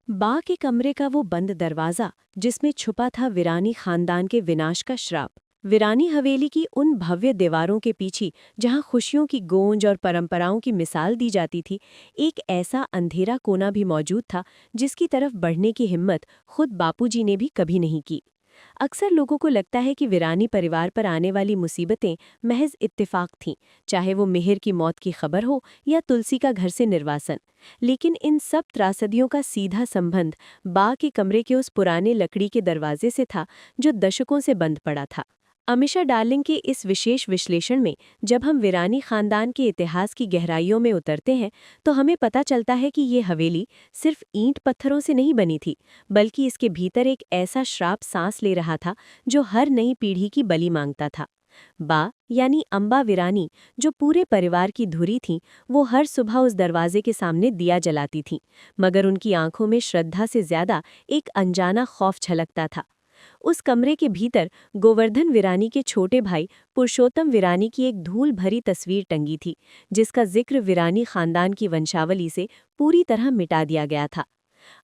बा के कमरे का वो बंद दरवाजा जिसमें छुपा था वीरानी खानदान के विनाश का श्राप। वीरानी हवेली की उन भव्य दीवारों के पीछे जहां खुशियों की गूंज और परंपराओं की मिसाल दी जाती थी, एक ऐसा अंधेरा कोना भी मौजूद था जिसकी तरफ बढ़ने की हिम्मत खुद बापूजी ने भी कभी नहीं की। अक्सर लोगों को लगता है कि वीरानी परिवार पर आने वाली मुसीबतें महज इत्तेफाक थीं, चाहे वो मिहिर की मौत की खबर हो या तुलसी का घर से निर्वासन। लेकिन इन सब त्रासदियों का सीधा संबंध बा के कमरे के उस पुराने लकड़ी के दरवाजे से था जो दशकों से बंद पड़ा था। अमीषा डार्लिंग के इस विशेष विश्लेषण में जब हम वीरानी खानदान के इतिहास की गहराइयों में उतरते हैं तो हमें पता चलता है कि ये हवेली सिर्फ ईंट पत्थरों से नहीं बनी थी, बल्कि इसके भीतर एक ऐसा श्राप सांस ले रहा था जो हर नई पीढ़ी की बलि मांगता था। बा यानी अम्बा वीरानी, जो पूरे परिवार की धुरी थीं, वो हर सुबह उस दरवाजे के सामने दिया जलाती थीं, मगर उनकी आंखों में श्रद्धा से ज्यादा एक अनजाना खौफ झलकता था। उस कमरे के भीतर गोवर्धन वीरानी के छोटे भाई पुरुषोत्तम वीरानी की एक धूल भरी तस्वीर टंगी थी, जिसका जिक्र वीरानी खानदान की वंशावली से पूरी तरह मिटा दिया गया था।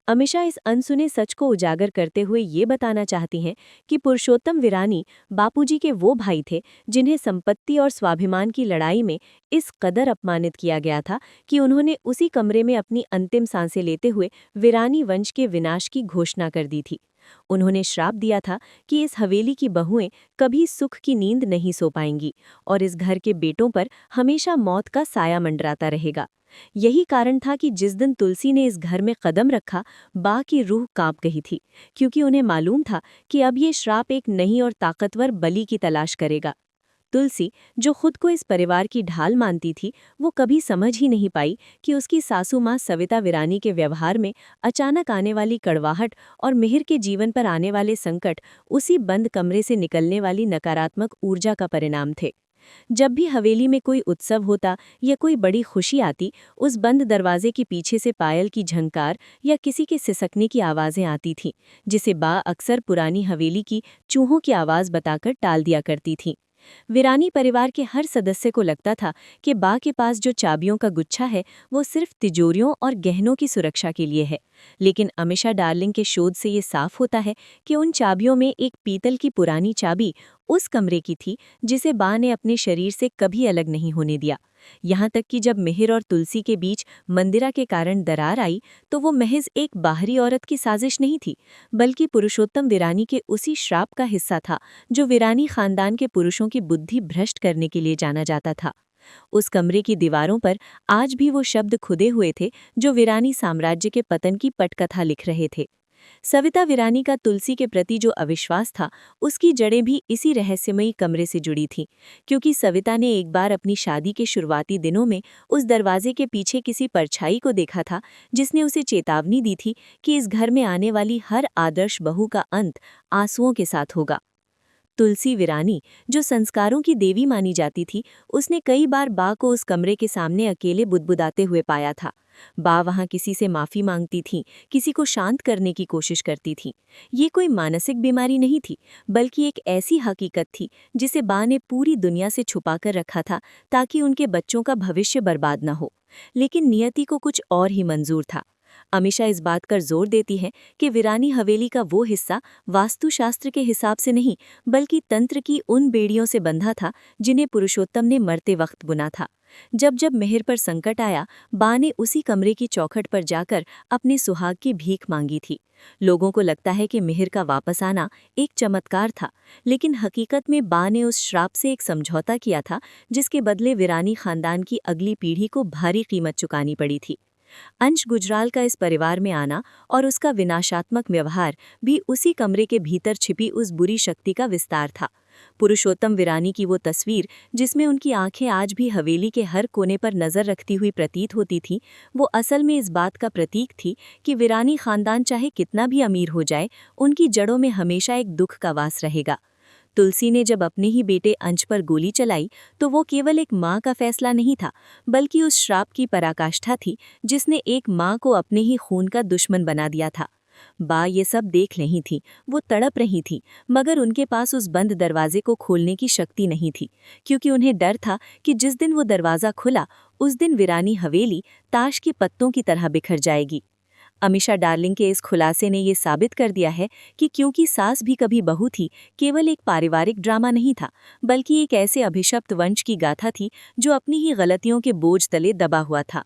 अमीषा इस अनसुने सच को उजागर करते हुए ये बताना चाहती हैं कि पुरुषोत्तम वीरानी बापूजी के वो भाई थे जिन्हें संपत्ति और स्वाभिमान की लड़ाई में इस कदर अपमानित किया गया था कि उन्होंने उसी कमरे में अपनी अंतिम सांसें लेते हुए वीरानी वंश के विनाश की घोषणा कर दी थी। उन्होंने श्राप दिया था कि इस हवेली की बहुएं कभी सुख की नींद नहीं सो पाएंगी और इस घर के बेटों पर हमेशा मौत का साया मंडराता रहेगा। यही कारण था कि जिस दिन तुलसी ने इस घर में कदम रखा, बा की रूह कांप गई थी, क्योंकि उन्हें मालूम था कि अब ये श्राप एक नई और ताकतवर बलि की तलाश करेगा। तुलसी, जो खुद को इस परिवार की ढाल मानती थी, वो कभी समझ ही नहीं पाई कि उसकी सासू माँ सविता वीरानी के व्यवहार में अचानक आने वाली कड़वाहट और मिहिर के जीवन पर आने वाले संकट उसी बंद कमरे से निकलने वाली नकारात्मक ऊर्जा का परिणाम थे। जब भी हवेली में कोई उत्सव होता या कोई बड़ी खुशी आती, उस बंद दरवाजे के पीछे से पायल की झंकार या किसी के सिसकने की आवाज़ें आती थीं, जिसे बा अक्सर पुरानी हवेली की चूहों की आवाज़ बताकर टाल दिया करती थीं। वीरानी परिवार के हर सदस्य को लगता था कि बा के पास जो चाबियों का गुच्छा है वो सिर्फ तिजोरियों और गहनों की सुरक्षा के लिए है, लेकिन अमीषा डार्लिंग के शोध से ये साफ होता है कि उन चाबियों में एक पीतल की पुरानी चाबी उस कमरे की थी जिसे बा ने अपने शरीर से कभी अलग नहीं होने दिया। यहाँ तक कि जब मिहिर और तुलसी के बीच मंदिरा के कारण दरार आई तो वो महज एक बाहरी औरत की साजिश नहीं थी, बल्कि पुरुषोत्तम वीरानी के उसी श्राप का हिस्सा था जो वीरानी खानदान के पुरुषों की बुद्धि भ्रष्ट करने के लिए जाना जाता था। उस कमरे की दीवारों पर आज भी वो शब्द खुदे हुए थे जो वीरानी साम्राज्य के पतन की पटकथा लिख रहे थे। सविता वीरानी का तुलसी के प्रति जो अविश्वास था, उसकी जड़ें भी इसी रहस्यमयी कमरे से जुड़ी थीं, क्योंकि सविता ने एक बार अपनी शादी के शुरुआती दिनों में उस दरवाजे के पीछे किसी परछाई को देखा था जिसने उसे चेतावनी दी थी कि इस घर में आने वाली हर आदर्श बहू का अंत आंसुओं के साथ होगा। तुलसी वीरानी, जो संस्कारों की देवी मानी जाती थी, उसने कई बार बा को उस कमरे के सामने अकेले बुदबुदाते हुए पाया था। बा वहां किसी से माफी मांगती थीं, किसी को शांत करने की कोशिश करती थीं। ये कोई मानसिक बीमारी नहीं थी, बल्कि एक ऐसी हकीकत थी जिसे बा ने पूरी दुनिया से छुपाकर रखा था ताकि उनके बच्चों का भविष्य बर्बाद न हो। लेकिन नियति को कुछ और ही मंजूर था। अमीषा इस बात पर जोर देती है कि वीरानी हवेली का वो हिस्सा वास्तुशास्त्र के हिसाब से नहीं, बल्कि तंत्र की उन बेड़ियों से बंधा था जिन्हें पुरुषोत्तम ने मरते वक्त बुना था। जब जब मिहिर पर संकट आया, बा ने उसी कमरे की चौखट पर जाकर अपने सुहाग की भीख मांगी थी। लोगों को लगता है कि मिहिर का वापस आना एक चमत्कार था, लेकिन हकीकत में बा ने उस श्राप से एक समझौता किया था जिसके बदले वीरानी खानदान की अगली पीढ़ी को भारी कीमत चुकानी पड़ी थी। अंश गुजराल का इस परिवार में आना और उसका विनाशात्मक व्यवहार भी उसी कमरे के भीतर छिपी उस बुरी शक्ति का विस्तार था। पुरुषोत्तम वीरानी की वो तस्वीर, जिसमें उनकी आंखें आज भी हवेली के हर कोने पर नजर रखती हुई प्रतीत होती थीं, वो असल में इस बात का प्रतीक थी कि वीरानी खानदान चाहे कितना भी अमीर हो जाए, उनकी जड़ों में हमेशा एक दुख का वास रहेगा। तुलसी ने जब अपने ही बेटे अंश पर गोली चलाई तो वो केवल एक माँ का फैसला नहीं था, बल्कि उस श्राप की पराकाष्ठा थी जिसने एक माँ को अपने ही खून का दुश्मन बना दिया था। बा ये सब देख रही थी, वो तड़प रही थी, मगर उनके पास उस बंद दरवाजे को खोलने की शक्ति नहीं थी, क्योंकि उन्हें डर था कि जिस दिन वो दरवाज़ा खुला, उस दिन वीरानी हवेली ताश के पत्तों की तरह बिखर जाएगी। अमीषा डार्लिंग के इस खुलासे ने ये साबित कर दिया है कि क्योंकि सास भी कभी बहू थी केवल एक पारिवारिक ड्रामा नहीं था, बल्कि एक ऐसे अभिशप्त वंश की गाथा थी जो अपनी ही गलतियों के बोझ तले दबा हुआ था।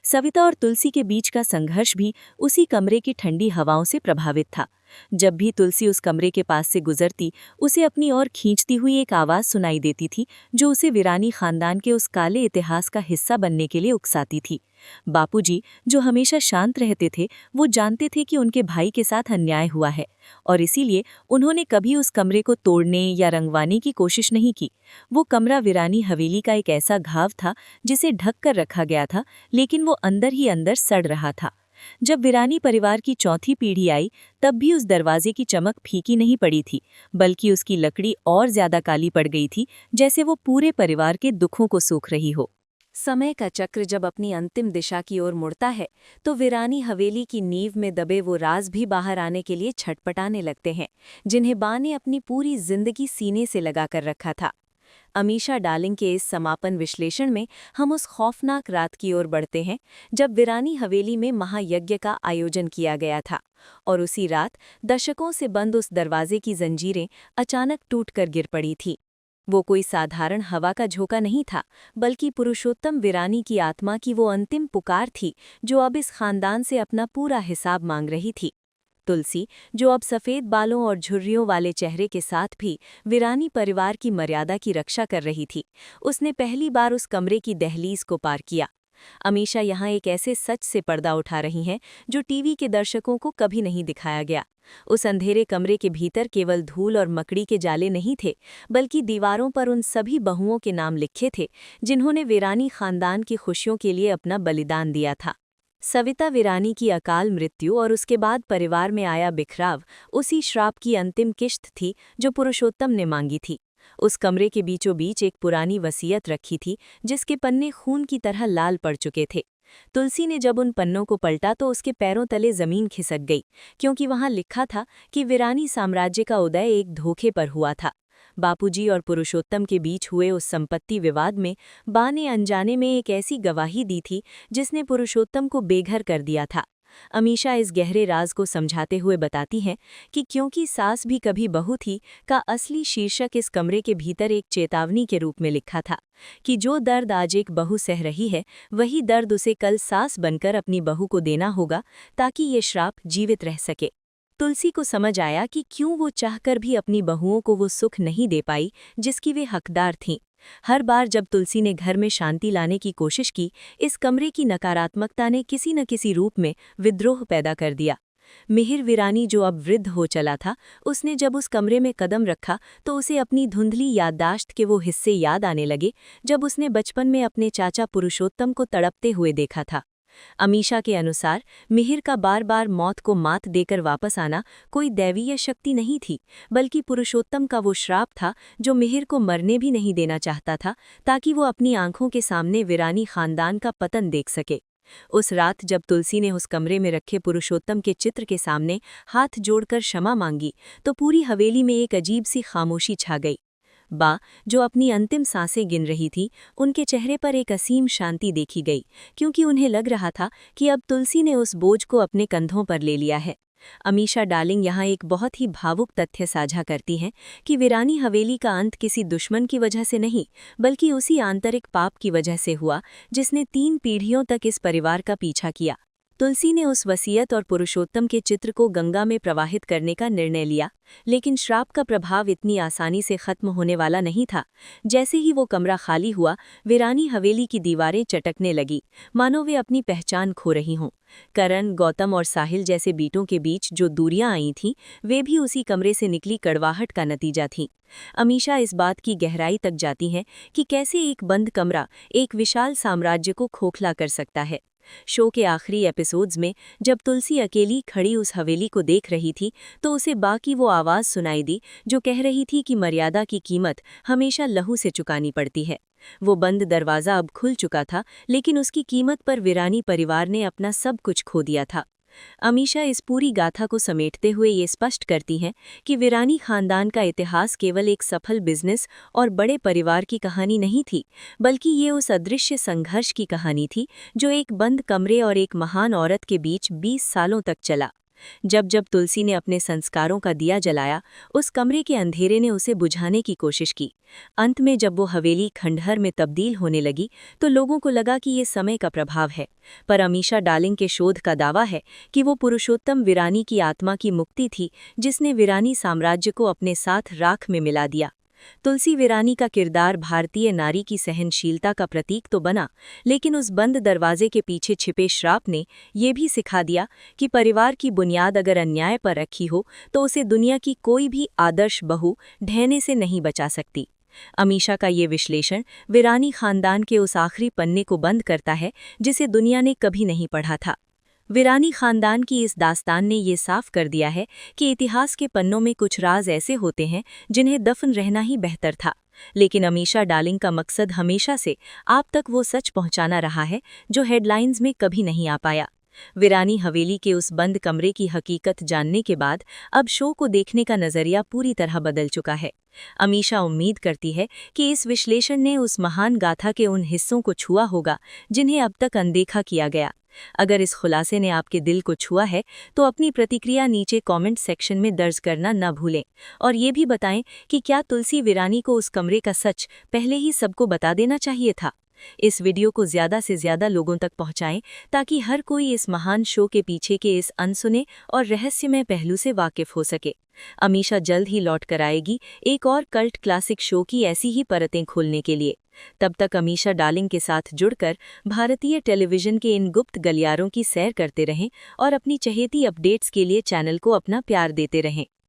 सविता और तुलसी के बीच का संघर्ष भी उसी कमरे की ठंडी हवाओं से प्रभावित था। जब भी तुलसी उस कमरे के पास से गुजरती, उसे अपनी ओर खींचती हुई एक आवाज़ सुनाई देती थी जो उसे वीरानी खानदान के उस काले इतिहास का हिस्सा बनने के लिए उकसाती थी। बापूजी, जो हमेशा शांत रहते थे, वो जानते थे कि उनके भाई के साथ अन्याय हुआ है और इसीलिए उन्होंने कभी उस कमरे को तोड़ने या रंगवाने की कोशिश नहीं की। वो कमरा वीरानी हवेली का एक ऐसा घाव था जिसे ढक कर रखा गया था, लेकिन वो अंदर ही अंदर सड़ रहा था। जब वीरानी परिवार की चौथी पीढ़ी आई, तब भी उस दरवाजे की चमक फीकी नहीं पड़ी थी, बल्कि उसकी लकड़ी और ज्यादा काली पड़ गई थी, जैसे वो पूरे परिवार के दुखों को सूख रही हो। समय का चक्र जब अपनी अंतिम दिशा की ओर मुड़ता है, तो वीरानी हवेली की नींव में दबे वो राज भी बाहर आने के लिए छटपटाने लगते हैं, जिन्हें बा ने अपनी पूरी जिंदगी सीने से लगा कर रखा था। अमीषा डार्लिंग के इस समापन विश्लेषण में हम उस खौफनाक रात की ओर बढ़ते हैं जब वीरानी हवेली में महायज्ञ का आयोजन किया गया था, और उसी रात दशकों से बंद उस दरवाजे की जंजीरें अचानक टूटकर गिर पड़ी थी। वो कोई साधारण हवा का झोंका नहीं था, बल्कि पुरुषोत्तम वीरानी की आत्मा की वो अंतिम पुकार थी जो अब इस खानदान से अपना पूरा हिसाब मांग रही थी। तुलसी, जो अब सफ़ेद बालों और झुर्रियों वाले चेहरे के साथ भी वीरानी परिवार की मर्यादा की रक्षा कर रही थी, उसने पहली बार उस कमरे की दहलीज को पार किया। अमीषा यहाँ एक ऐसे सच से पर्दा उठा रही हैं जो टीवी के दर्शकों को कभी नहीं दिखाया गया। उस अंधेरे कमरे के भीतर केवल धूल और मकड़ी के जाले नहीं थे, बल्कि दीवारों पर उन सभी बहुओं के नाम लिखे थे जिन्होंने वीरानी खानदान की खुशियों के लिए अपना बलिदान दिया था। सविता वीरानी की अकाल मृत्यु और उसके बाद परिवार में आया बिखराव उसी श्राप की अंतिम किश्त थी जो पुरुषोत्तम ने मांगी थी। उस कमरे के बीचों बीच एक पुरानी वसीयत रखी थी जिसके पन्ने खून की तरह लाल पड़ चुके थे। तुलसी ने जब उन पन्नों को पलटा तो उसके पैरों तले जमीन खिसक गई, क्योंकि वहां लिखा था कि वीरानी साम्राज्य का उदय एक धोखे पर हुआ था। बापूजी और पुरुषोत्तम के बीच हुए उस संपत्ति विवाद में बा ने अनजाने में एक ऐसी गवाही दी थी जिसने पुरुषोत्तम को बेघर कर दिया था। अमीषा इस गहरे राज को समझाते हुए बताती हैं कि क्योंकि सास भी कभी बहू थी का असली शीर्षक इस कमरे के भीतर एक चेतावनी के रूप में लिखा था कि जो दर्द आज एक बहू सह रही है, वही दर्द उसे कल सास बनकर अपनी बहू को देना होगा, ताकि ये श्राप जीवित रह सके। तुलसी को समझ आया कि क्यों वो चाहकर भी अपनी बहुओं को वो सुख नहीं दे पाई जिसकी वे हकदार थीं। हर बार जब तुलसी ने घर में शांति लाने की कोशिश की, इस कमरे की नकारात्मकता ने किसी न किसी रूप में विद्रोह पैदा कर दिया। मिहिर वीरानी, जो अब वृद्ध हो चला था, उसने जब उस कमरे में कदम रखा तो उसे अपनी धुंधली याददाश्त के वो हिस्से याद आने लगे जब उसने बचपन में अपने चाचा पुरुषोत्तम को तड़पते हुए देखा था। अमीषा के अनुसार मिहिर का बार बार मौत को मात देकर वापस आना कोई दैवीय शक्ति नहीं थी, बल्कि पुरुषोत्तम का वो श्राप था जो मिहिर को मरने भी नहीं देना चाहता था, ताकि वो अपनी आंखों के सामने वीरानी खानदान का पतन देख सके। उस रात जब तुलसी ने उस कमरे में रखे पुरुषोत्तम के चित्र के सामने हाथ जोड़कर क्षमा मांगी, तो पूरी हवेली में एक अजीब सी खामोशी छा गई। बा, जो अपनी अंतिम सांसें गिन रही थी, उनके चेहरे पर एक असीम शांति देखी गई, क्योंकि उन्हें लग रहा था कि अब तुलसी ने उस बोझ को अपने कंधों पर ले लिया है। अमीषा डार्लिंग यहाँ एक बहुत ही भावुक तथ्य साझा करती हैं कि वीरानी हवेली का अंत किसी दुश्मन की वजह से नहीं, बल्कि उसी आंतरिक पाप की वजह से हुआ जिसने 3 पीढ़ियों तक इस परिवार का पीछा किया। तुलसी ने उस वसीयत और पुरुषोत्तम के चित्र को गंगा में प्रवाहित करने का निर्णय लिया, लेकिन श्राप का प्रभाव इतनी आसानी से खत्म होने वाला नहीं था। जैसे ही वो कमरा खाली हुआ, वीरानी हवेली की दीवारें चटकने लगी, मानो वे अपनी पहचान खो रही हों। करण, गौतम और साहिल जैसे बीटों के बीच जो दूरियां आई थीं, वे भी उसी कमरे से निकली कड़वाहट का नतीजा थीं। अमीषा इस बात की गहराई तक जाती हैं कि कैसे एक बंद कमरा एक विशाल साम्राज्य को खोखला कर सकता है। शो के आखिरी एपिसोड्स में जब तुलसी अकेली खड़ी उस हवेली को देख रही थी, तो उसे बाकी वो आवाज़ सुनाई दी जो कह रही थी कि मर्यादा की कीमत हमेशा लहू से चुकानी पड़ती है। वो बंद दरवाज़ा अब खुल चुका था, लेकिन उसकी कीमत पर वीरानी परिवार ने अपना सब कुछ खो दिया था। अमीशा इस पूरी गाथा को समेटते हुए ये स्पष्ट करती हैं कि वीरानी खानदान का इतिहास केवल एक सफल बिजनेस और बड़े परिवार की कहानी नहीं थी, बल्कि ये उस अदृश्य संघर्ष की कहानी थी जो एक बंद कमरे और एक महान औरत के बीच 20 सालों तक चला। जब जब तुलसी ने अपने संस्कारों का दिया जलाया, उस कमरे के अंधेरे ने उसे बुझाने की कोशिश की। अंत में जब वो हवेली खंडहर में तब्दील होने लगी तो लोगों को लगा कि ये समय का प्रभाव है, पर अमीशा डार्लिंग के शोध का दावा है कि वो पुरुषोत्तम वीरानी की आत्मा की मुक्ति थी, जिसने वीरानी साम्राज्य को अपने साथ राख में मिला दिया। तुलसी वीरानी का किरदार भारतीय नारी की सहनशीलता का प्रतीक तो बना, लेकिन उस बंद दरवाजे के पीछे छिपे श्राप ने ये भी सिखा दिया कि परिवार की बुनियाद अगर अन्याय पर रखी हो तो उसे दुनिया की कोई भी आदर्श बहू ढहने से नहीं बचा सकती। अमीशा का ये विश्लेषण वीरानी खानदान के उस आखिरी पन्ने को बंद करता है जिसे दुनिया ने कभी नहीं पढ़ा था। वीरानी खानदान की इस दास्तान ने ये साफ कर दिया है कि इतिहास के पन्नों में कुछ राज ऐसे होते हैं जिन्हें दफन रहना ही बेहतर था, लेकिन अमीशा डार्लिंग का मकसद हमेशा से आप तक वो सच पहुंचाना रहा है जो हेडलाइंस में कभी नहीं आ पाया। वीरानी हवेली के उस बंद कमरे की हकीकत जानने के बाद अब शो को देखने का नजरिया पूरी तरह बदल चुका है। अमीशा उम्मीद करती है कि इस विश्लेषण ने उस महान गाथा के उन हिस्सों को छुआ होगा जिन्हें अब तक अनदेखा किया गया। अगर इस खुलासे ने आपके दिल को छुआ है तो अपनी प्रतिक्रिया नीचे कमेंट सेक्शन में दर्ज करना न भूलें, और ये भी बताएं कि क्या तुलसी वीरानी को उस कमरे का सच पहले ही सबको बता देना चाहिए था। इस वीडियो को ज़्यादा से ज़्यादा लोगों तक पहुंचाएं ताकि हर कोई इस महान शो के पीछे के इस अनसुने और रहस्यमय पहलू से वाकिफ हो सके। अमीशा जल्द ही लौट कर आएगी एक और कल्ट क्लासिक शो की ऐसी ही परतें खोलने के लिए। तब तक अमीशा डार्लिंग के साथ जुड़कर भारतीय टेलीविज़न के इन गुप्त गलियारों की सैर करते रहें और अपनी चहेती अपडेट्स के लिए चैनल को अपना प्यार देते रहें।